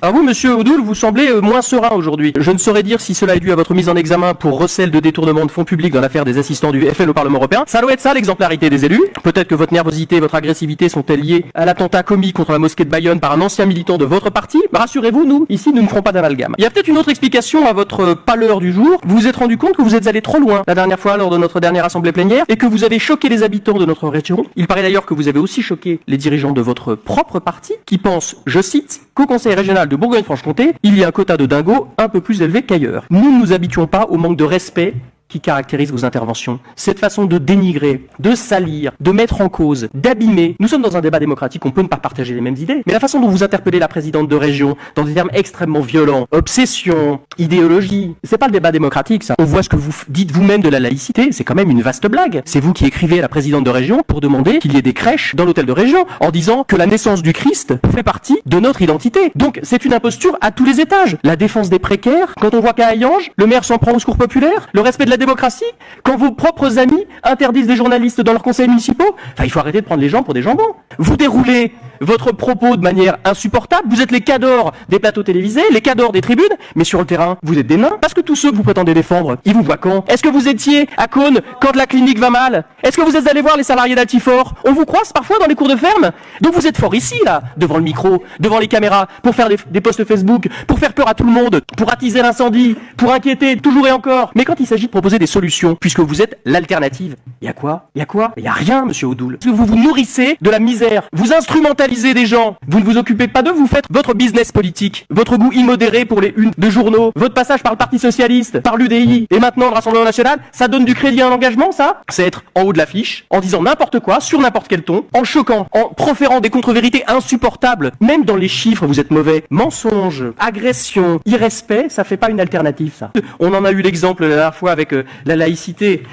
Ah vous, monsieur Odoul, vous semblez moins serein aujourd'hui. Je ne saurais dire si cela est dû à votre mise en examen pour recel de détournement de fonds publics dans l'affaire des assistants du FN au Parlement européen. Ça doit être ça, l'exemplarité des élus. Peut-être que votre nervosité et votre agressivité sont-elles liées à l'attentat commis contre la mosquée de Bayonne par un ancien militant de votre parti. Rassurez-vous, nous, ici, nous ne ferons pas d'amalgame. Il y a peut-être une autre explication à votre pâleur du jour. Vous vous êtes rendu compte que vous êtes allé trop loin la dernière fois lors de notre dernière assemblée plénière et que vous avez choqué les habitants de notre région. Il paraît d'ailleurs que vous avez aussi choqué les dirigeants de votre propre parti qui pensent, je cite, qu'au Conseil régional de Bourgogne-Franche-Comté, il y a un quota de dingos un peu plus élevé qu'ailleurs. Nous ne nous habituons pas au manque de respect qui caractérise vos interventions. Cette façon de dénigrer, de salir, de mettre en cause, d'abîmer. Nous sommes dans un débat démocratique, on peut ne pas partager les mêmes idées, mais la façon dont vous interpellez la présidente de région, dans des termes extrêmement violents, obsession, idéologie, c'est pas le débat démocratique, ça. On voit ce que vous dites vous-même de la laïcité, c'est quand même une vaste blague. C'est vous qui écrivez à la présidente de région pour demander qu'il y ait des crèches dans l'hôtel de région, en disant que la naissance du Christ fait partie de notre identité. Donc c'est une imposture à tous les étages. La défense des précaires, quand on voit qu'à Hayange, le maire s'en prend au secours populaire, le respect de la démocratie, quand vos propres amis interdisent des journalistes dans leurs conseils municipaux, il faut arrêter de prendre les gens pour des jambons. Vous déroulez votre propos de manière insupportable, vous êtes les cadors des plateaux télévisés, les cadors des tribunes, mais sur le terrain, vous êtes des nains, parce que tous ceux que vous prétendez défendre, ils vous voient quand? Est-ce que vous étiez à Cône quand la clinique va mal? Est-ce que vous êtes allé voir les salariés d'Altifort? On vous croise parfois dans les cours de ferme? Donc vous êtes fort ici, là, devant le micro, devant les caméras, pour faire des posts Facebook, pour faire peur à tout le monde, pour attiser l'incendie, pour inquiéter toujours et encore. Mais quand il s'agit de proposer des solutions, puisque vous êtes l'alternative, il y a quoi? Il y a rien, monsieur Odoul. Parce que vous vous nourrissez de la misère, vous instrumentalisez des gens, vous ne vous occupez pas d'eux, vous faites votre business politique, votre goût immodéré pour les unes de journaux, votre passage par le Parti Socialiste, par l'UDI, et maintenant le Rassemblement National, ça donne du crédit à un engagement, ça? C'est être en haut de l'affiche, en disant n'importe quoi, sur n'importe quel ton, en choquant, en proférant des contre-vérités insupportables, même dans les chiffres vous êtes mauvais, mensonges, agression, irrespect, ça fait pas une alternative, ça. On en a eu l'exemple la dernière fois avec la laïcité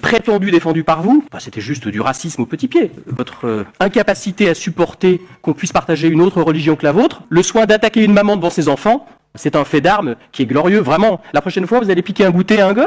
prétendue défendue par vous, c'était juste du racisme au petit pied. Votre incapacité à supporter qu'on puisse partager une autre religion que la vôtre, le soin d'attaquer une maman devant ses enfants, c'est un fait d'armes qui est glorieux, vraiment. La prochaine fois, vous allez piquer un goûter à un gosse.